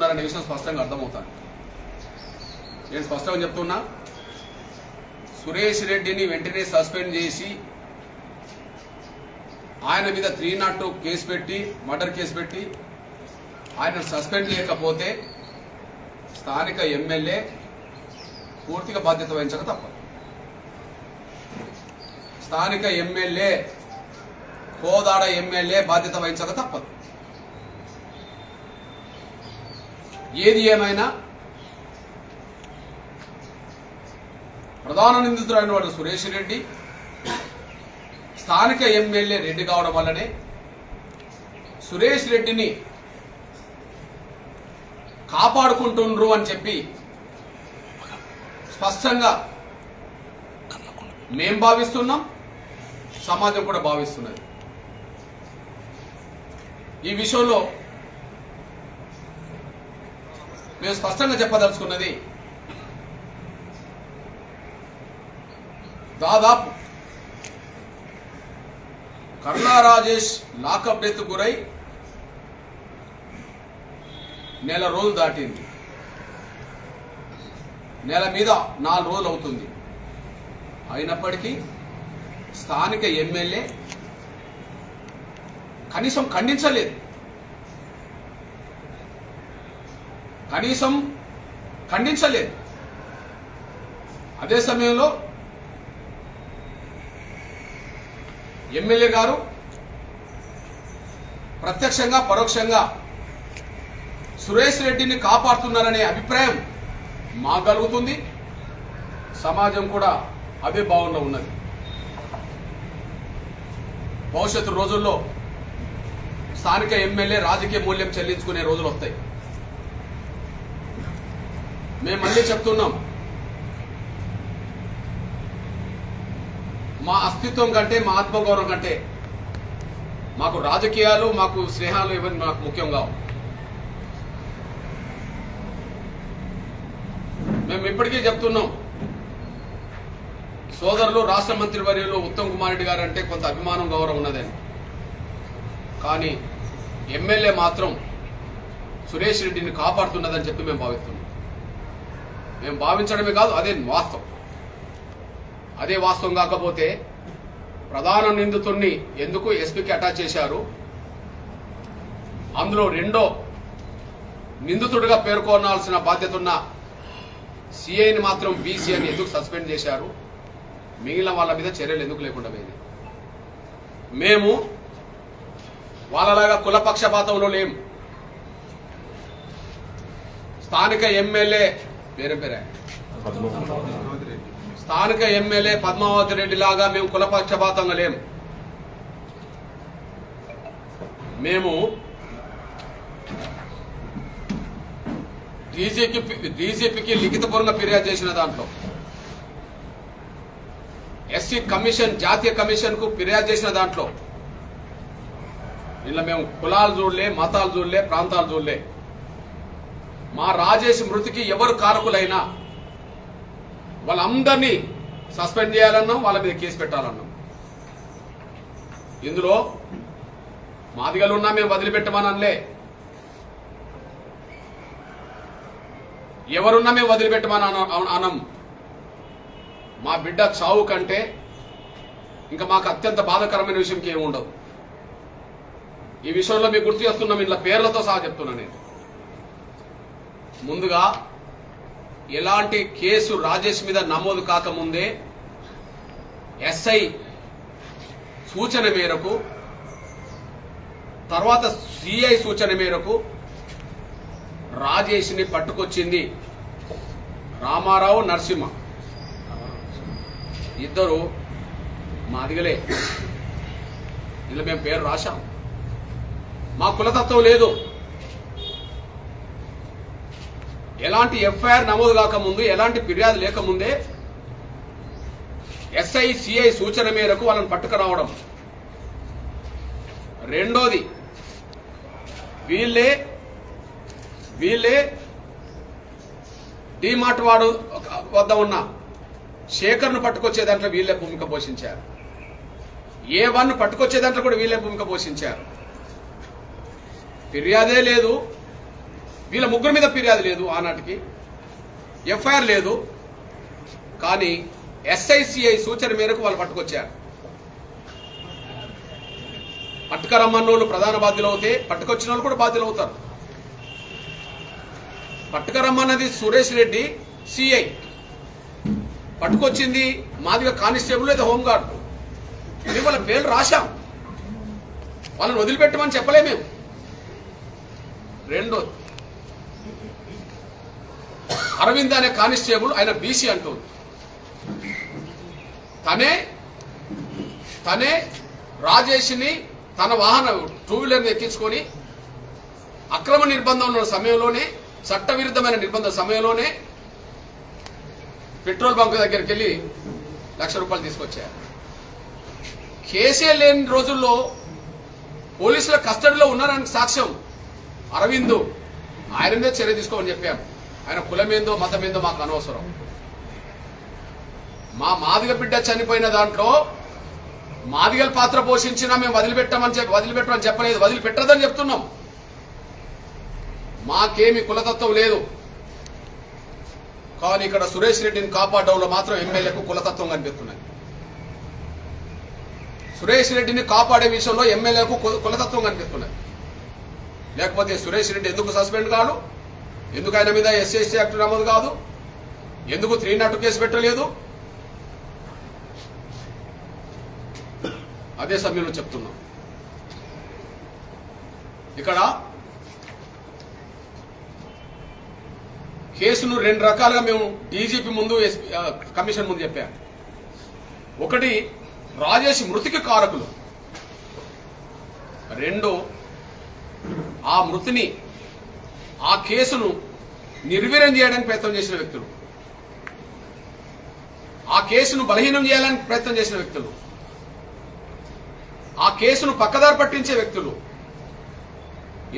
చేస్తున్నారనే విషయం స్పష్టంగా అర్థమవుతాను. నేను స్పష్టంగా చెప్తున్నా, సురేష్ రెడ్డిని వెంటనే సస్పెండ్ చేసి ఆయన మీద 302 కేసు పెట్టి, మర్డర్ కేసు పెట్టి ఆయన సస్పెండ్ చేయకపోతే స్థానిక ఎమ్మెల్యే పూర్తిగా బాధ్యత వహించక తప్పదు. స్థానిక ఎమ్మెల్యే, కోదాడ ఎమ్మెల్యే బాధ్యత వహించక తప్పదు. ఏది ఏమైనా ప్రధాన నిందితుడైన వాడు సురేష్ రెడ్డి స్థానిక ఎమ్మెల్యే రెడ్డి కావడం వల్లనే సురేష్ రెడ్డిని కాపాడుకుంటుండ్రు అని చెప్పి స్పష్టంగా మేం భావిస్తున్నాం, సమాజం కూడా భావిస్తున్నది. ఈ విషయంలో మేము స్పష్టంగా చెప్పదలుచుకున్నది, దాదాపు కర్లా రాజేష్ లాకప్ డెత్ గురై నెల రోజులు దాటింది. నెల మీద 4 రోజులు అవుతుంది. అయినప్పటికీ స్థానిక ఎమ్మెల్యే కనీసం ఖండించలేదు. అదే సమయంలో ఎమ్మెల్యే గారు ప్రత్యక్షంగా పరోక్షంగా సురేష్ రెడ్డిని కాపాడుతున్నారనే అభిప్రాయం మాకు కలుగుతుంది. సమాజం కూడా అదే భావనలో ఉన్నది. భవిష్యత్తు రోజుల్లో స్థానిక ఎమ్మెల్యే రాజకీయ మూల్యం చెల్లించుకునే రోజులు వస్తాయి. మేము మళ్ళీ చెప్తున్నాం, మా అస్తిత్వం కంటే, మా ఆత్మగౌరవం కంటే మాకు రాజకీయాలు, మాకు స్నేహాలు ఇవన్నీ మాకు ముఖ్యం కావు. మేము ఇప్పటికీ చెప్తున్నాం, సోదరులు రాష్ట్ర మంత్రివర్యులు ఉత్తమ్ కుమార్ రెడ్డి గారు అంటే కొంత అభిమానం, గౌరవం ఉన్నదని. కానీ ఎమ్మెల్యే మాత్రం సురేష్ రెడ్డిని కాపాడుతున్నదని చెప్పి మేము భావిస్తున్నాం. మేము భావించడమే కాదు, అదే వాస్తవం. అదే వాస్తవం కాకపోతే ప్రధాన నిందితుడిని ఎందుకు ఎస్పీకి అటాచ్ చేశారు, అందులో రెండో నిందితుడిగా పేర్కొనాల్సిన బాధ్యత ఉన్న సిఐని మాత్రం బీసీ అని ఎందుకు సస్పెండ్ చేశారు, మిగిలిన వాళ్ళ మీద చర్యలు ఎందుకు లేకుండా పోయింది? మేము వాళ్ళలాగా కులపక్షపాతంలో లేము. స్థానిక ఎమ్మెల్యే స్థానిక ఎమ్మెల్యే పద్మావతి రెడ్డి లాగా మేము కులపక్షపాతంగా లేము. మేము డీజీపీకి లిఖితపూర్వకంగా ఫిర్యాదు చేసిన దాంట్లో, ఎస్సీ కమిషన్, జాతీయ కమిషన్ కు ఫిర్యాదు చేసిన దాంట్లో ఇలా మేము కులాలు చూడలే, మతాలు చూడలే, ప్రాంతాలు చూడలే. మా రాజేష్ మృతికి ఎవరు కారకులైనా వాళ్ళందరినీ సస్పెండ్ చేయాలన్నాం, వాళ్ళ మీద కేసు పెట్టాలన్నాం. ఇందులో మాదిగలున్నా మేము వదిలిపెట్టమనలే, ఎవరున్నా మేము వదిలిపెట్టమని అనం. మా బిడ్డ చావు కంటే ఇంకా మాకు అత్యంత బాధాకరమైన విషయం ఏముండదు. ఈ విషయంలో మీకు గుర్తు చేస్తున్నాం, ఇలా పేర్లతో సహా చెప్తున్నా. నేను ముందుగా ఎలాంటి కేసు రాజేష్ మీద నమోదు కాకముందే ఎస్ఐ సూచన మేరకు, తర్వాత సిఐ సూచన మేరకు రాజేష్ని పట్టుకొచ్చింది రామారావు, నరసింహ. ఇద్దరు మాదిగలే. ఇలా మేము పేరు రాశాం. మా కులతత్వం లేదు. ఎలాంటి ఎఫ్ఐఆర్ నమోదు కాకముందు, ఎలాంటి ఫిర్యాదు లేకముందే ఎస్ఐ సిఐ సూచన మేరకు వాళ్ళని పట్టుకురావడం. రెండోది, వీళ్ళే డిమార్ట్ వాడు వద్ద ఉన్న శేఖర్ను పట్టుకొచ్చే దాంట్లో వీళ్ళే భూమిక పోషించారు. ఏ1 పట్టుకొచ్చే దాంట్లో కూడా వీళ్ళే భూమిక పోషించారు. ఫిర్యాదే లేదు, వీళ్ళ ముగ్గురు మీద ఫిర్యాదు లేదు, ఆనాటికి ఎఫ్ఐఆర్ లేదు. కానీ SICI సూచన మేరకు వాళ్ళు పట్టుకొచ్చారు. పట్టుకరమ్మన్నోళ్ళు ప్రధాన బాధ్యులు అవుతే పట్టుకొచ్చిన వాళ్ళు కూడా బాధ్యులు అవుతారు. పట్టుకరమ్మన్నది సురేష్ రెడ్డి సిఐ, పట్టుకొచ్చింది మాదిగా కానిస్టేబుల్ లేదా హోంగార్డ్. మేము వాళ్ళ పేర్లు రాశాం, వాళ్ళని వదిలిపెట్టమని చెప్పలే మేము. రెండోది, అరవింద్ అనే కానిస్టేబుల్, ఆయన బీసీ అంటుంది. తనే రాజేష్ని తన వాహనం 2 వీలర్ని ఎక్కించుకొని అక్రమ నిర్బంధం ఉన్న సమయంలోనే, చట్టవిరుద్ధమైన నిర్బంధం సమయంలోనే పెట్రోల్ బంక్ దగ్గరికి వెళ్ళి ₹1,00,000 తీసుకొచ్చారు. కేసే లేని రోజుల్లో పోలీసుల కస్టడీలో ఉన్నారని సాక్ష్యం అరవింద్. ఆయన మీద చర్య తీసుకోమని చెప్పాం. ఆయన కులమేందో మతమేందో మాకు అనవసరం. మా మాదిగ బిడ్డ చనిపోయిన దాంట్లో మాదిగల పాత్ర పోషించినా మేము వదిలిపెట్టమని చెప్పలేదు, వదిలిపెట్టదని చెప్తున్నాం. మాకేమి కులతత్వం లేదు. కానీ ఇక్కడ సురేష్ రెడ్డిని కాపాడడంలో మాత్రం ఎమ్మెల్యేకు కులతత్వం కనిపిస్తున్నది. సురేష్ రెడ్డిని కాపాడే విషయంలో ఎమ్మెల్యేకు కులతత్వం కనిపిస్తున్నది. లేకపోతే సురేష్ రెడ్డి ఎందుకు సస్పెండ్ కాదు? ఎందుకు ఆయన మీద SC/ST యాక్ట్ నమోదు కాదు? ఎందుకు 302 కేసు పెట్టలేదు? అదే సమయంలో చెప్తున్నాం, ఇక్కడ కేసును 2 రకాలుగా మేము DGP ముందు, కమిషన్ ముందు చెప్పాం. ఒకటి, రాజేష్ మృతికి కారకులు. 2, ఆ మృతిని, ఆ కేసును నిర్వీర్యం చేయడానికి ప్రయత్నం చేసిన వ్యక్తులు, ఆ కేసును బలహీనం చేయాలని ప్రయత్నం చేసిన వ్యక్తులు, ఆ కేసును పక్కదారి పట్టించే వ్యక్తులు.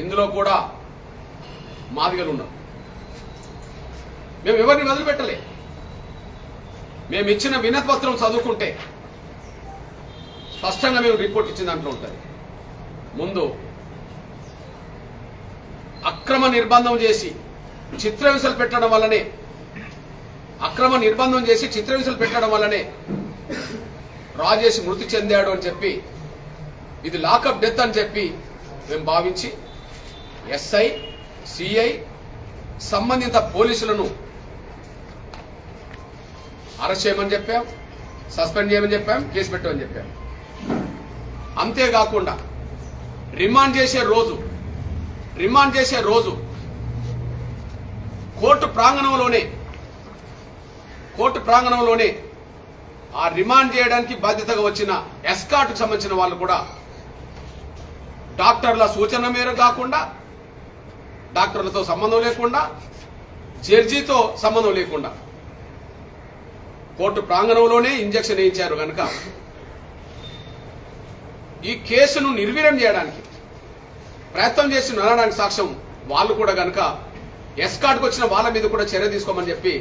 ఇందులో కూడా మాదిగలు ఉన్నారు. మేము ఎవరిని వదిలిపెట్టలే. మేము ఇచ్చిన వినతి పత్రం చదువుకుంటే స్పష్టంగా మేము రిపోర్ట్ ఇచ్చిన దాంట్లో ఉంటుంది. ముందు అక్రమ నిర్బంధం చేసి చిత్రహింసలు పెట్టడం వల్లనే, రాజేష్ మృతి చెందాడు అని చెప్పి, ఇది లాకప్ డెత్ అని చెప్పి మేము భావించి SI, CI సంబంధిత పోలీసులను అరెస్ట్ చేయమని చెప్పాం, సస్పెండ్ చేయమని చెప్పాం, కేసు పెట్టమని చెప్పాం. అంతేకాకుండా రిమాండ్ చేసే రోజు కోర్టు ప్రాంగణంలోనే ఆ రిమాండ్ చేయడానికి బాధ్యతగా వచ్చిన ఎస్కార్ట్కు సంబంధించిన వాళ్ళు కూడా డాక్టర్ల సూచన మేరకు కాకుండా, డాక్టర్లతో సంబంధం లేకుండా, జడ్జితో సంబంధం లేకుండా కోర్టు ప్రాంగణంలోనే ఇంజెక్షన్ వేయించారు. కనుక ఈ కేసును నిర్వీర్యం చేయడానికి ప్రయత్నం చేసి నడవడానికి సాక్ష్యం వాళ్ళు కూడా. కనుక ఎస్కార్ట్కి వచ్చిన వాళ్ళ మీద కూడా చర్య తీసుకోమని చెప్పి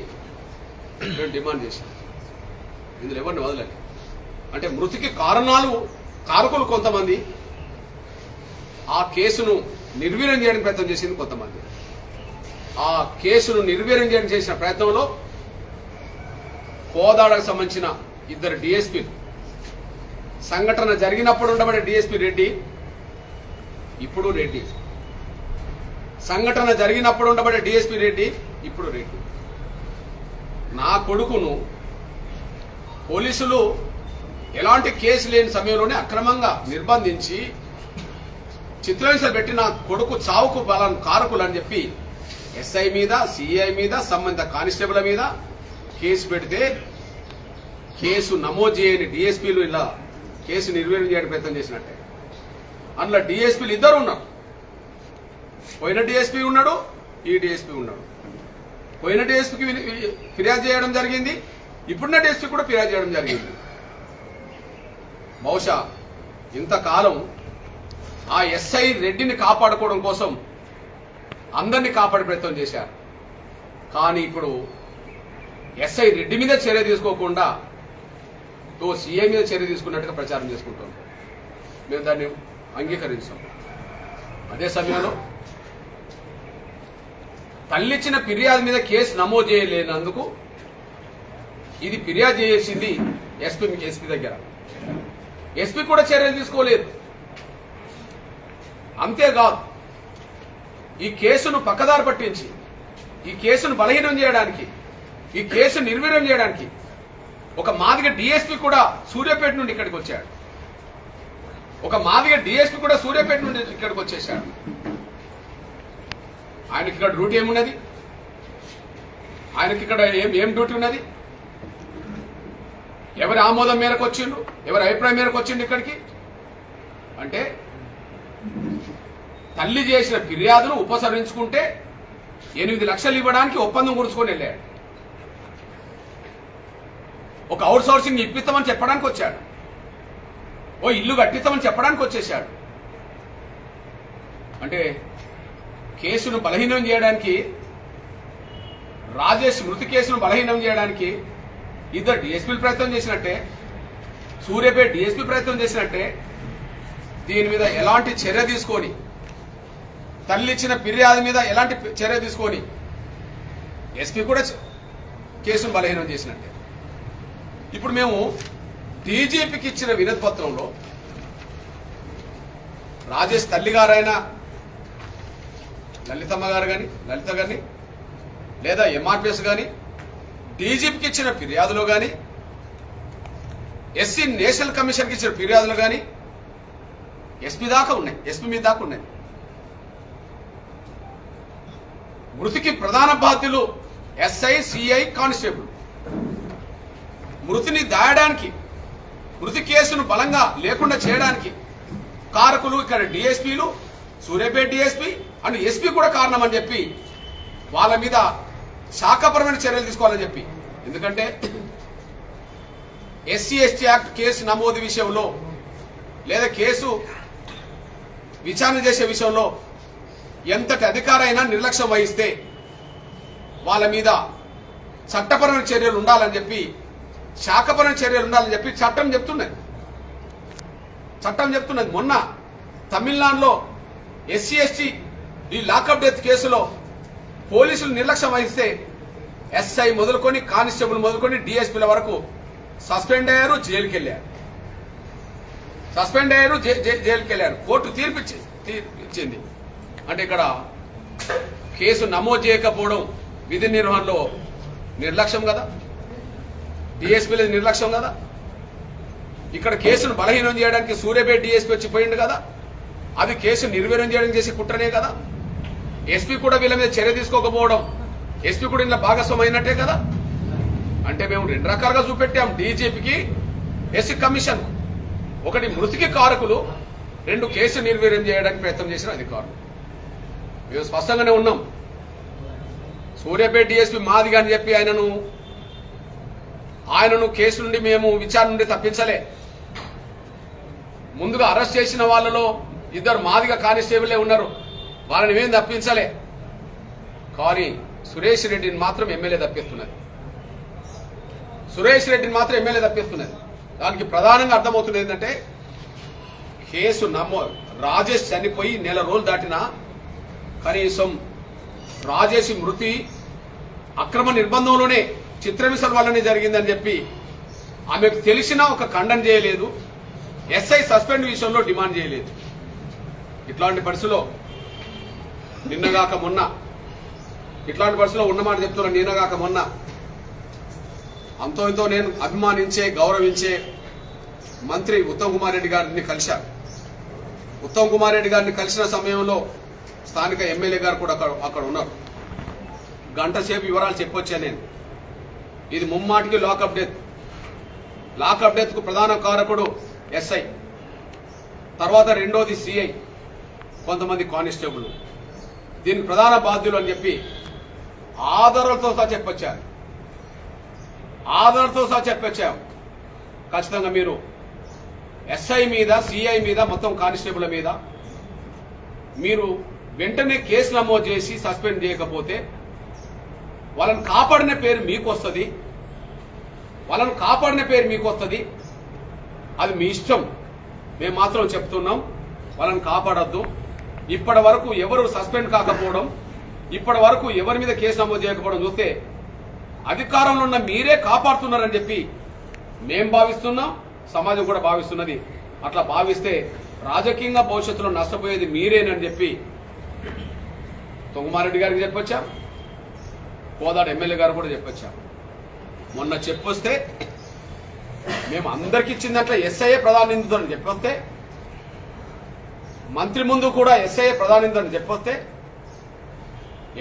మేము డిమాండ్ చేశాం. ఇందులో ఎవరిని వదలండి. అంటే మృతికి కారకులు కొంతమంది, ఆ కేసును నిర్వీర్యం చేయడానికి ప్రయత్నం చేసింది కొంతమంది. ఆ కేసును నిర్వీర్యం చేయడానికి చేసిన ప్రయత్నంలో కోదాడకు సంబంధించిన 2 DSPలు, సంఘటన జరిగినప్పుడు ఉండబడే DSP రెడ్డి, ఇప్పుడు రెడ్డి, సంఘటన జరిగినప్పుడు ఉండబడే DSP రెడ్డి, ఇప్పుడు రెడ్డి. నా కొడుకును పోలీసులు ఎలాంటి కేసు లేని సమయంలోనే అక్రమంగా నిర్బంధించి చిత్రహింసలు పెట్టిన కొడుకు చావుకు కారకులు అని చెప్పి SI మీద, CI మీద, సంబంధిత కానిస్టేబుల్ మీద కేసు పెడితే, కేసు నమోదు చేయని DSPలు ఇలా కేసు నిర్వీర్యం చేయడానికి ప్రయత్నం చేసినట్టే. అందులో DSPలు 2 ఉన్నారు. పోయిన DSP ఉన్నాడు, ఈ DSP ఉన్నాడు. పోయిన DSPకి ఫిర్యాదు చేయడం జరిగింది, ఇప్పుడున్న DSP కూడా ఫిర్యాదు చేయడం జరిగింది. బహుశా ఇంతకాలం ఆ SI రెడ్డిని కాపాడుకోవడం కోసం అందరినీ కాపాడే ప్రయత్నం చేశారు. కానీ ఇప్పుడు SI రెడ్డి మీద చర్య తీసుకోకుండా CI మీద చర్య తీసుకున్నట్టుగా ప్రచారం చేసుకుంటాం. మేము దాన్ని అంగీకరించాం. అదే సమయంలో తల్లిచ్చిన ఫిర్యాదు మీద కేసు నమోదు చేయలేనందుకు ఇది ఫిర్యాదు చేసింది ఎస్పీ దగ్గర. ఎస్పీ కూడా చర్యలు తీసుకోలేదు. అంతేకాదు ఈ కేసును పక్కదారి పట్టించి ఈ కేసును బలహీనం చేయడానికి, ఈ కేసును నిర్వీర్యం చేయడానికి ఒక మాదిగ డిఎస్పీ కూడా సూర్యాపేట నుండి ఇక్కడికి వచ్చాడు. ఒక మాదిగ డిఎస్పీ కూడా సూర్యాపేట నుండి ఇక్కడికి వచ్చేసాడు. ఆయనకి ఇక్కడ డ్యూటీ ఏమున్నది? ఆయనకి ఇక్కడ ఏం డ్యూటీ ఉన్నది? ఎవరి ఆమోదం మేరకు వచ్చిండు? ఎవరి అభిప్రాయం మేరకు వచ్చిండు ఇక్కడికి? అంటే తల్లి చేసిన ఫిర్యాదును ఉపసంహరించుకుంటే 8 లక్షలు ఇవ్వడానికి ఒప్పందం కూర్చుకొని వెళ్ళాడు. ఒక అవుట్ సోర్సింగ్ ఇప్పిస్తామని చెప్పడానికి వచ్చాడు. ఓ ఇల్లు కట్టిస్తామని చెప్పడానికి వచ్చేసాడు. అంటే కేసును బలహీనం చేయడానికి, రాజేష్ మృతి కేసును బలహీనం చేయడానికి ఇద్దరు డిఎస్పీలు ప్రయత్నం చేసినట్టే, సూర్యాపేట డిఎస్పీ ప్రయత్నం చేసినట్టే, దీని మీద ఎలాంటి చర్య తీసుకొని, తల్లి ఇచ్చిన ఫిర్యాదు మీద ఎలాంటి చర్య తీసుకొని ఎస్పీ కూడా కేసును బలహీనం చేసినట్టే. ఇప్పుడు మేము డీజీపీకి ఇచ్చిన వినతి పత్రంలో రాజేష్ తల్లి గారైన లలితమ్మ గారు కానీ, లలిత గారిని లేదా ఎంఆర్పిఎస్ కానీ డీజీపీకి ఇచ్చిన ఫిర్యాదులో కానీ, ఎస్సీ నేషనల్ కమిషన్కి ఇచ్చిన ఫిర్యాదులు కానీ ఎస్పీ దాకా ఉన్నాయి, ఎస్పీ మీద దాకా ఉన్నాయి. మృతికి ప్రధాన బాధ్యులు ఎస్ఐ, సిఐ, కానిస్టేబుల్. మృతిని దాయడానికి, మృతి కేసును బలంగా లేకుండా చేయడానికి కారకులు ఇక్కడ డిఎస్పీలు, సూర్యాపేట డిఎస్పీ అండ్ ఎస్పీ కూడా కారణం అని చెప్పి వాళ్ళ మీద శాఖపరమైన చర్యలు తీసుకోవాలని చెప్పి. ఎందుకంటే ఎస్సీ ఎస్టీ యాక్ట్ కేసు నమోదు విషయంలో లేదా కేసు విచారణ చేసే విషయంలో ఎంతటి అధికారైనా నిర్లక్ష్యం వహిస్తే వాళ్ళ మీద చట్టపరమైన చర్యలు ఉండాలని చెప్పి, శాఖపరమైన చర్యలు ఉండాలని చెప్పి చట్టం చెప్తున్నది. మొన్న తమిళనాడులో ఎస్సీ ఎస్టీ ఈ లాకప్ డెత్ కేసులో పోలీసులు నిర్లక్ష్యం వహిస్తే ఎస్ఐ మొదలుకొని, కానిస్టేబుల్ మొదలుకొని డిఎస్పీల వరకు సస్పెండ్ అయ్యారు, జైలుకి వెళ్ళారు. కోర్టు తీర్పు ఇచ్చింది. అంటే ఇక్కడ కేసు నమోదు చేయకపోవడం విధి నిర్వహణలో నిర్లక్ష్యం కదా, డిఎస్పీల నిర్లక్ష్యం కదా. ఇక్కడ కేసును బలహీనం చేయడానికి సూర్యాపేట డిఎస్పీ వచ్చి పోయిండు కదా, అది కేసు నిర్వీర్యం చేయడానికి చేసి కుట్రనే కదా. ఎస్పీ కూడా వీళ్ళ మీద చర్య తీసుకోకపోవడం, ఎస్పీ కూడా ఇంట్లో భాగస్వామ్యం అయినట్టే కదా. అంటే మేము 2 రకాలుగా చూపెట్టాం డీజీపీకి, ఎస్సీ కమిషన్. ఒకటి మృతికి కారకులు, 2 కేసు నిర్వీర్యం చేయడానికి ప్రయత్నం చేసిన అధికారులు. మేము స్పష్టంగానే ఉన్నాం. సూర్యాపేట డిఎస్పీ మాదిగా అని చెప్పి ఆయనను కేసు నుండి మేము విచారణ నుండి తప్పించలే. ముందుగా అరెస్ట్ చేసిన వాళ్ళలో 2 మాదిగా కానిస్టేబులే ఉన్నారు, వాళ్ళని మేము తప్పించలే. కానీ సురేష్ రెడ్డిని మాత్రం ఎమ్మెల్యే తప్పిస్తున్నది. దానికి ప్రధానంగా అర్థమవుతున్నది ఏంటంటే కేసు రాజేష్ చనిపోయి 1 నెల రోజులు దాటినా కనీసం రాజేష్ మృతి అక్రమ నిర్బంధంలోనే చిత్రహింసల వల్లనే జరిగిందని చెప్పి ఆమెకు తెలిసినా ఒక ఖండన చేయలేదు. ఎస్ఐ సస్పెండ్ విషయంలో డిమాండ్ చేయలేదు. ఇట్లాంటి పరిస్థితిలో నిన్నగాక మొన్న ఉన్నమాట చెప్తున్నా. నిన్నగాక మొన్న అంతో ఇంతో నేను అభిమానించే, గౌరవించే మంత్రి ఉత్తమ్ కుమార్ రెడ్డి గారిని కలిశాను. ఉత్తమ్ కుమార్ రెడ్డి గారిని కలిసిన సమయంలో స్థానిక ఎమ్మెల్యే గారు కూడా అక్కడ ఉన్నారు. గంట సేపు వివరాలు చెప్పొచ్చా నేను. ఇది ముమ్మాటికి లాకప్ డెత్ కు ప్రధాన కారకుడు ఎస్ఐ, తర్వాత రెండోది సిఐ, కొంతమంది కానిస్టేబుల్, దీనికి ప్రధాన బాధ్యులు అని చెప్పి ఆధారాలతో సహా చెప్పొచ్చాం. ఖచ్చితంగా మీరు ఎస్ఐ మీద, సిఐ మీద, మొత్తం కానిస్టేబుల్ మీద మీరు వెంటనే కేసు నమోదు చేసి సస్పెండ్ చేయకపోతే వాళ్ళని కాపాడిన పేరు మీకు వస్తుంది. అది మీ ఇష్టం. మేము మాత్రం చెప్తున్నాం, వాళ్ళని కాపాడద్దు. ఇప్పటి వరకు ఎవరు సస్పెండ్ కాకపోవడం ఇప్పటి వరకు ఎవరి మీద కేసు నమోదు చేయకపోవడం చూస్తే అధికారంలో ఉన్న మీరే కాపాడుతున్నారని చెప్పి మేం భావిస్తున్నాం, సమాజం కూడా భావిస్తున్నది. అట్లా భావిస్తే రాజకీయంగా భవిష్యత్తులో నష్టపోయేది మీరేనని చెప్పి తొంగమారెడ్డి గారికి చెప్పొచ్చా, కోదాడ ఎమ్మెల్యే గారు కూడా చెప్పొచ్చా. మొన్న చెప్పొస్తే మేము అందరికి ఇచ్చిందట్లా ఎస్ఐఏ ప్రధాన నిందితుడని చెప్పొస్తే, మంత్రి ముందు కూడా ఎస్ఐఏ ప్రధాన నిందితుడని చెప్పొస్తే,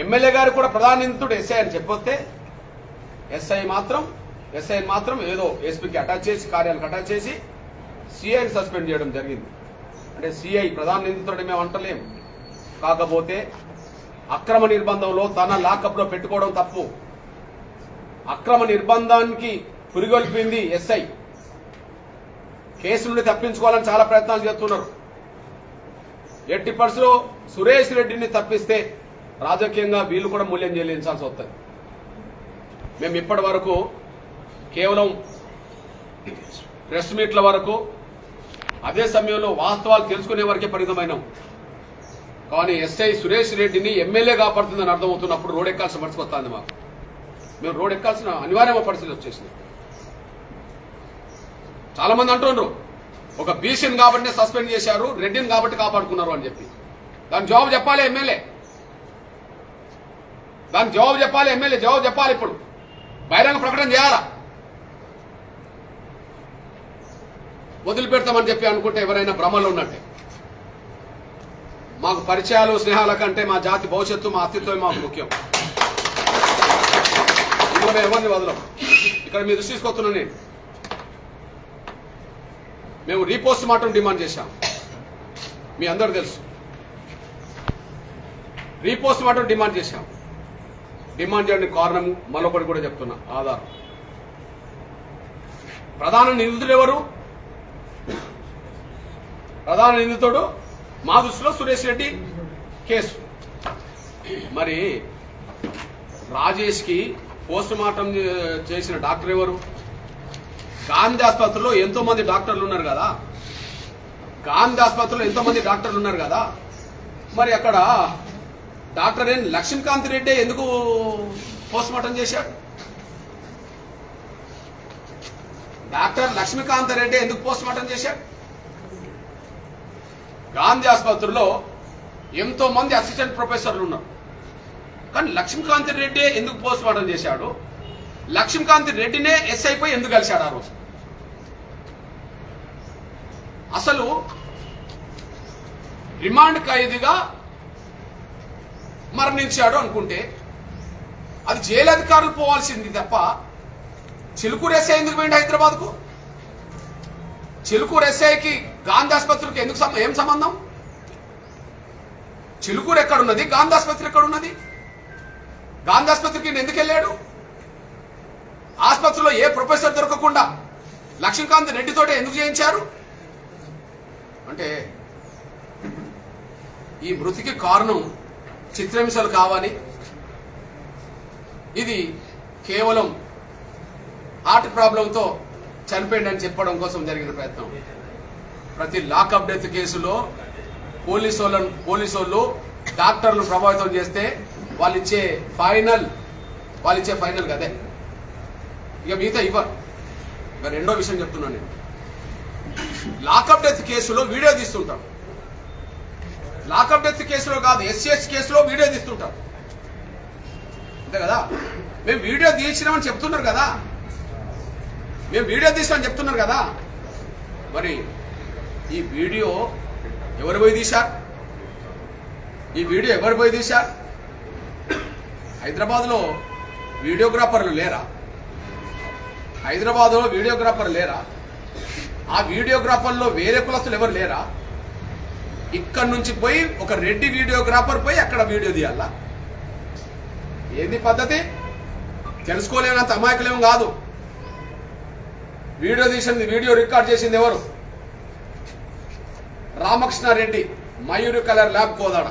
ఎమ్మెల్యే గారు కూడా ప్రధాన నిందితుడు ఎస్ఐ అని చెప్పొస్తే, ఎస్ఐ మాత్రం ఏదో ఎస్పీకి అటాచ్ చేసి, కార్యాలకు అటాచ్ చేసి సిఐని సస్పెండ్ చేయడం జరిగింది. అంటే సిఐ ప్రధాన నిందితుడని మేము అంటలేం. కాకపోతే అక్రమ నిర్బంధంలో తన లాకప్లో పెట్టుకోవడం తప్పు. అక్రమ నిర్బంధానికి పురిగొల్పింది ఎస్ఐ. కేసు నుండి తప్పించుకోవాలని చాలా ప్రయత్నాలు చేస్తున్నారు. ఎట్టి పరిస్థితుల్లో సురేష్ రెడ్డిని తప్పిస్తే రాజకీయంగా వీళ్ళు కూడా మూల్యం చెల్లించాల్సి వస్తుంది. మేము ఇప్పటి వరకు కేవలం ప్రెస్ మీట్ల వరకు, అదే సమయంలో వాస్తవాలు తెలుసుకునే వరకే పరిమితమైనాం. కానీ ఎస్ఐ సురేష్ రెడ్డిని ఎమ్మెల్యే కాపాడుతుందని అర్థమవుతున్నప్పుడు రోడ్ ఎక్కాల్సిన పరిస్థితి వస్తుంది. మాకు మేము రోడ్ ఎక్కాల్సిన అనివార్యమైన పరిస్థితి వచ్చేసింది. చాలా మంది అంటున్నారు ఒక బీసీని కాబట్టి సస్పెండ్ చేశారు, రెడ్డిని కాబట్టి కాపాడుకున్నారు అని చెప్పి. దానికి జవాబు చెప్పాలి ఎమ్మెల్యే, జవాబు చెప్పాలి. ఇప్పుడు బహిరంగ ప్రకటన చేయాలా? వదిలిపెడతామని చెప్పి అనుకుంటే ఎవరైనా భ్రమలో ఉన్నట్టే. మాకు పరిచయాలు స్నేహాల కంటే మా జాతి భవిష్యత్తు, మా అస్తిత్వమే మాకు ముఖ్యం. ఇందులో మేము ఎవరిని వదలం. ఇక్కడ మీ దృష్టి తీసుకొస్తున్నా నేను. మేము రీపోస్ట్ మార్టం డిమాండ్ చేశాం, మీ అందరూ తెలుసు. రీపోస్ట్ మార్టం డిమాండ్ చేశాం. డిమాండ్ చేయడానికి కారణం మరొకటి కూడా చెప్తున్నా, ఆధారం. ప్రధాన నిందితుడు ఎవరు? ప్రధాన నిందితుడు మా దృష్టిలో సురేష్ రెడ్డి కేసు. మరి రాజేష్ కి పోస్ట్ మార్టం చేసిన డాక్టర్ ఎవరు? గాంధీ ఆసుపత్రిలో ఎంతో మంది డాక్టర్లు ఉన్నారు కదా. మరి అక్కడ డాక్టర్ లక్ష్మీకాంత్ రెడ్డి ఎందుకు పోస్ట్ మార్టం చేశాడు? డాక్టర్ లక్ష్మీకాంత్ రెడ్డి ఎందుకు పోస్ట్ మార్టం చేశాడు? గాంధీ ఆసుపత్రిలో ఎంతో మంది అసిస్టెంట్ ప్రొఫెసర్లు ఉన్నారు, కానీ లక్ష్మీకాంత్ రెడ్డి ఎందుకు పోస్ట్ మార్టం చేశాడు? లక్ష్మీకాంత్ రెడ్డినే ఎస్ఐ పై ఎందుకు కలిశాడు ఆ రోజు? అసలు రిమాండ్ ఖైదీగా మరణించాడు అనుకుంటే అది జైలు అధికారులు పోవాల్సింది తప్ప చిలుకూరు ఎస్ఐ ఎందుకు పోయింది హైదరాబాద్కు? చిలుకూరు ఎస్ఐకి గాంధీ ఆసుపత్రికి ఎందుకు ఏం సంబంధం? చిలుకూరు ఎక్కడున్నది, గాంధీ ఆసుపత్రి ఎక్కడున్నది? గాంధీ ఆసుపత్రికి ఎందుకు వెళ్ళాడు? ఆసుపత్రిలో ఏ ప్రొఫెసర్ దొరకకుండా లక్ష్మీకాంత్ రెడ్డితోటే ఎందుకు చేయించారు? అంటే ఈ మృతికి కారణం చిత్రహింసలు కావాలి. ఇది కేవలం హార్ట్ ప్రాబ్లంతో చనిపోయిందని చెప్పడం కోసం జరిగిన ప్రయత్నం. ప్రతి లాకప్ డెత్ కేసులో పోలీసు డాక్టర్లు ప్రభావితం చేస్తే వాళ్ళు ఇచ్చే ఫైనల్ కదే, ఇక మిగతా ఇవ్వరు. ఇక రెండో విషయం చెప్తున్నాను నేను. లాకప్ డెత్ కేసులో వీడియో తీస్తుంటాం. లాకప్ డెత్ కేసులో కాదు, ఎస్సీఎస్ కేసులో వీడియో తీస్తుంటాం, అంతే కదా. మేము వీడియో తీసినామని చెప్తున్నారు కదా. మరి ఈ వీడియో ఎవరు పోయి తీశారు? హైదరాబాద్లో వీడియోగ్రాఫర్లు లేరా? ఆ వీడియోగ్రాఫర్లో వేరే కులస్తులు ఎవరు లేరా? ఇక్కడ నుంచి పోయి ఒక రెడ్డి వీడియోగ్రాఫర్ పోయి అక్కడ వీడియో తీయాలా? ఏది పద్ధతి? తెలుసుకోలేనంత అమాయకులేం కాదు. వీడియో రికార్డ్ చేసింది ఎవరు? Ramakrishna Reddy, Mayuri colour lab Kodad.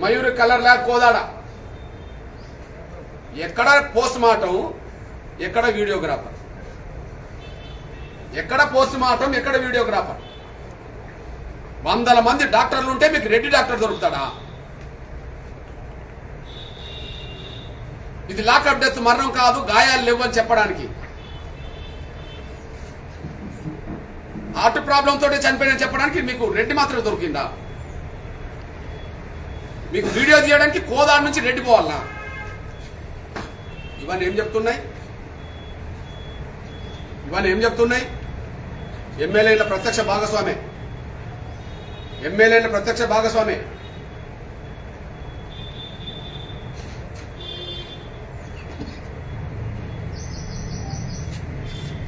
Mayuri colour lab Kodad. ఎక్కడ పోస్ట్ మార్టం, ఎక్కడ వీడియోగ్రాఫర్? వందల మంది డాక్టర్లు ఉంటే మీకు రెడ్డి డాక్టర్ దొరుకుతాడా? ఇది లాకప్ డెత్ మరణం కాదు, గాయాలు లేవు అని చెప్పడానికి. హార్ట్ ప్రాబ్లం తోటి చనిపోయిన చెప్పడానికి మీకు రెడ్డి మాత్రమే దొరికిందా? మీకు వీడియో తీయడానికి కోదాడు నుంచి రెడ్డి పోవాలనా? ఇవన్నీ ఏం చెప్తున్నాయి? ఎమ్మెల్యేల ప్రత్యక్ష భాగస్వామి.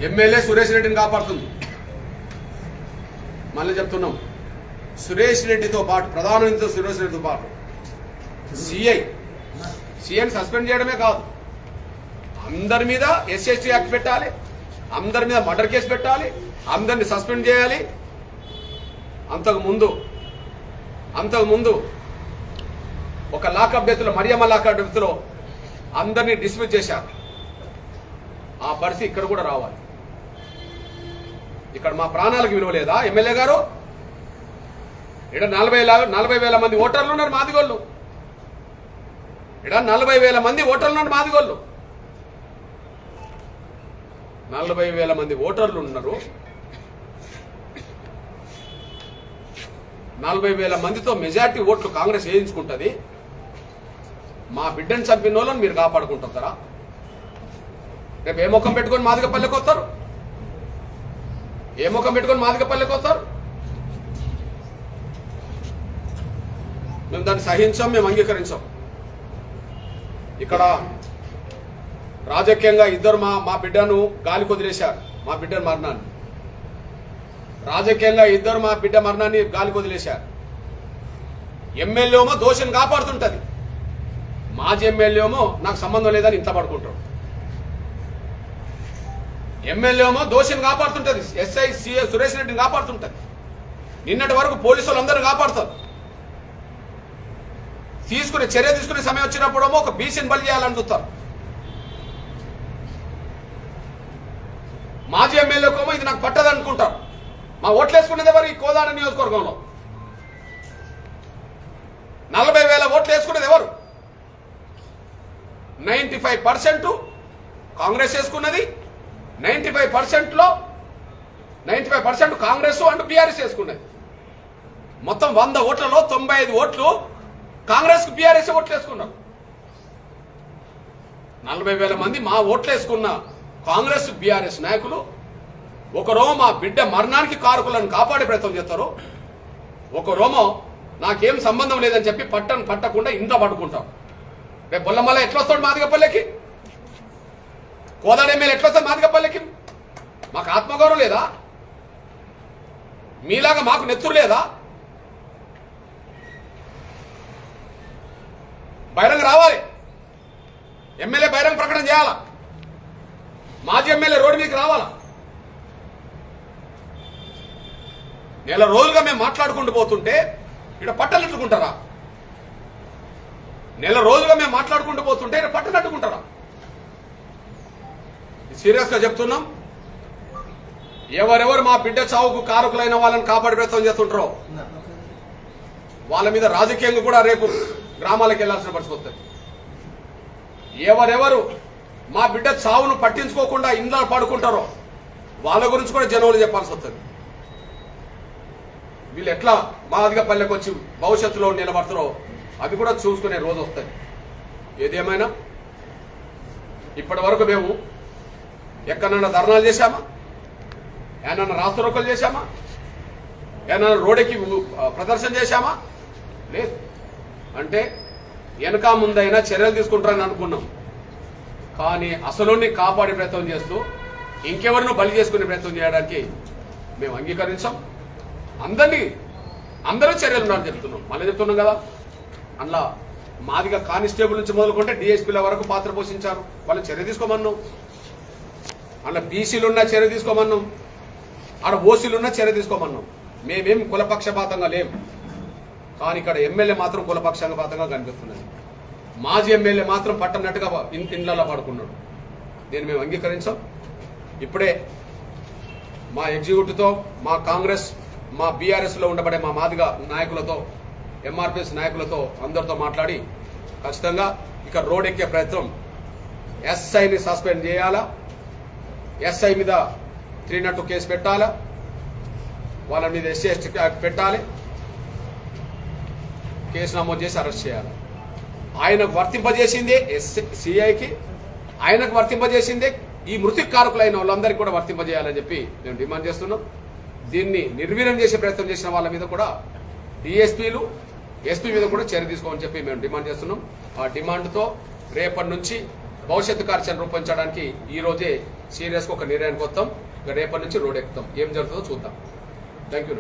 ఎమ్మెల్యే సురేష్ రెడ్డిని కాపాడుతుంది. మళ్ళీ చెప్తున్నాం, సురేష్ రెడ్డితో పాటు, ప్రధానమంత్రితో సురేష్ రెడ్డితో పాటు సిఐని సస్పెండ్ చేయడమే కాదు, అందరి మీద SST యాక్ట్ పెట్టాలి, అందరి మీద మర్డర్ కేసు పెట్టాలి, అందరిని సస్పెండ్ చేయాలి. అంతకుముందు ఒక లాకప్ డెత్లో, మరియమ్మ లాకప్ డెత్లో అందరినీ డిస్మిస్ చేశారు. ఆ పరిస్థితి ఇక్కడ కూడా రావాలి. ఇక్కడ మా ప్రాణాలకు విలువ లేదా? ఎమ్మెల్యే గారు, ఇక్కడ 40,000 మంది ఓటర్లు ఉన్నారు మాదిగోళ్ళు. ఇక్కడ 40,000 మంది ఓటర్లు ఉన్నారు మాదిగోళ్ళు. 40,000 మంది ఓటర్లు ఉన్నారు. 40,000 మందితో మెజార్టీ ఓట్లు కాంగ్రెస్ వేయించుకుంటుంది. మా బిడ్డను చంపిన వాళ్ళని మీరు కాపాడుకుంటారా? రేపు ఏ ముఖం పెట్టుకొని మాదిగపల్లెకి వస్తారు? మేము దాన్ని సహించాం, మేము అంగీకరించాం. ఇక్కడ రాజకీయంగా ఇద్దరు మా బిడ్డను గాలి కొదిలేశారు. మా బిడ్డ మరణాన్ని రాజకీయంగా ఇద్దరు మా బిడ్డ మరణాన్ని గాలి కొదిలేశారు. ఎమ్మెల్యే ఏమో దోషిని కాపాడుతుంటది, మాజీ ఎమ్మెల్యే ఏమో నాకు సంబంధం లేదని ఇంత పడుకుంటారు. ఎమ్మెల్యే ఏమో దోషిని కాపాడుతుంటది, SI CA సురేష్ రెడ్డిని కాపాడుతుంటది. నిన్నటి వరకు పోలీసులు అందరూ కాపాడుతారు. చర్య తీసుకునే సమయం వచ్చినప్పుడేమో ఒక బీసీని బలి చేయాలని చూస్తారు. మాజీ ఎమ్మెల్యేకేమో ఇది నాకు పట్టదు అనుకుంటారు. మా ఓట్లు వేసుకునేది ఎవరు? ఈ కోదాడ నియోజకవర్గంలో 40,000 ఓట్లు వేసుకునేది ఎవరు? 95% కాంగ్రెస్ వేసుకున్నది. 95% కాంగ్రెస్ అంటూ BRS వేసుకున్నది. మొత్తం 100 ఓట్లలో 95 ఓట్లు కాంగ్రెస్ కు BRS ఓట్లు వేసుకున్నారు. 40,000 మంది మా ఓట్లు వేసుకున్న కాంగ్రెస్ BRS నాయకులు ఒకరోమో మా బిడ్డ మరణానికి కారకులను కాపాడే ప్రయత్నం చేస్తారు, ఒకరోమో నాకేం సంబంధం లేదని చెప్పి పట్టకుండా ఇంట్లో పడుకుంటాం. రేపు బొల్లమల్ల ఎట్లా వస్తాడు మాదిగపల్లెకి? కోదాడ ఎమ్మెల్యే ఎట్లా వస్తాడు మాదిగపల్లెకి? మాకు ఆత్మగౌరవం లేదా? మీలాగా మాకు నెత్తురు లేదా? బహిరంగ రావాలి, ఎమ్మెల్యే బహిరంగ ప్రకటన చేయాలా, మాజీ ఎమ్మెల్యే రోడ్డు మీదకి రావాలా. నెల రోజులుగా మేము మాట్లాడుకుంటూ పోతుంటే ఇక్కడ పట్టనట్టుకుంటారా? నెల రోజులుగా మేము మాట్లాడుకుంటూ పోతుంటే ఇక్కడ పట్టనట్టుకుంటారా? సీరియస్గా చెప్తున్నాం. ఎవరెవరు మా బిడ్డ చావుకు కారకులైన వాళ్ళని కాపాడే ప్రయత్నం చేస్తుంటారో వాళ్ళ మీద రాజకీయంగా కూడా రేపు గ్రామాలకు వెళ్లాల్సిన పరిస్థితి వస్తుంది. ఎవరెవరు మా బిడ్డ చావును పట్టించుకోకుండా ఇంట్లో పడుకుంటారో వాళ్ళ గురించి కూడా జనంలో చెప్పాల్సి వస్తుంది. వీళ్ళు ఎట్లా మాదిగపల్లెకి వచ్చి భవిష్యత్తులో నిలబడతారో అది కూడా చూసుకునే రోజు వస్తుంది. ఏదేమైనా ఇప్పటి వరకు మేము ఎక్కడన్నా ధర్నాలు చేశామా? ఏమన్నా రాస్తారోకలు చేశామా? ఏమన్నా రోడ్డుకి ప్రదర్శన చేశామా? లేదు. అంటే వెనక ముందైనా చర్యలు తీసుకుంటారని అనుకున్నాం, కానీ అసలుని కాపాడే ప్రయత్నం చేస్తూ ఇంకెవరినో బలి చేసుకునే ప్రయత్నం చేయడానికి మేము అంగీకరించాం. అందరూ చర్యలు ఉన్నారని చెప్తున్నాం. మళ్ళీ చెప్తున్నాం కదా, అందులో మాదిగా కానిస్టేబుల్ నుంచి మొదలుకుంటే DSPల వరకు పాత్ర పోషించారు. వాళ్ళు చర్య తీసుకోమన్నాం. అందులో BCలు ఉన్న చర్య తీసుకోమన్నాం, ఆడ OCలు ఉన్న చర్య తీసుకోమన్నాం. మేమేం కులపక్షపాతంగా లేము, కానీ ఇక్కడ ఎమ్మెల్యే మాత్రం కులపక్షపాతంగా కనిపిస్తున్నది. మాజీ ఎమ్మెల్యే మాత్రం పట్టనట్టుగా ఇండ్లలో పడుకున్నాడు. దీన్ని మేము అంగీకరించాం. ఇప్పుడే మా ఎగ్జిక్యూటివ్తో మా కాంగ్రెస్ మా బీఆర్ఎస్లో ఉండబడే మా మాదిగ నాయకులతో, ఎంఆర్పిఎస్ నాయకులతో అందరితో మాట్లాడి ఖచ్చితంగా ఇక రోడ్ ఎక్కే ప్రయత్నం, ఎస్ఐని సస్పెండ్ చేయాలా, ఎస్ఐ మీద 302 కేసు పెట్టాలా, వాళ్ళ మీద SC ST పెట్టాలి, కేసు నమోదు చేసి అరెస్ట్ చేయాలి. ఆయనకు వర్తింపజేసిందే సిఐకి, ఆయనకు వర్తింపజేసిందే ఈ మృతి కారకులైన వాళ్ళందరికీ కూడా వర్తింపజేయాలని చెప్పి మేము డిమాండ్ చేస్తున్నాం. దీన్ని నిర్వీర్యం చేసే ప్రయత్నం చేసిన వాళ్ళ మీద కూడా DSPలు, SP మీద కూడా చర్య తీసుకోమని చెప్పి మేము డిమాండ్ చేస్తున్నాం. ఆ డిమాండ్తో రేపటి నుంచి భవిష్యత్తు కార్యాచరణ రూపొందించడానికి ఈ రోజే సీరియస్గా ఒక నిర్ణయానికి వస్తాం. రేపటి నుంచి రోడ్ ఎక్కుతాం. ఏం జరుగుతుందో చూద్దాం. Thank you.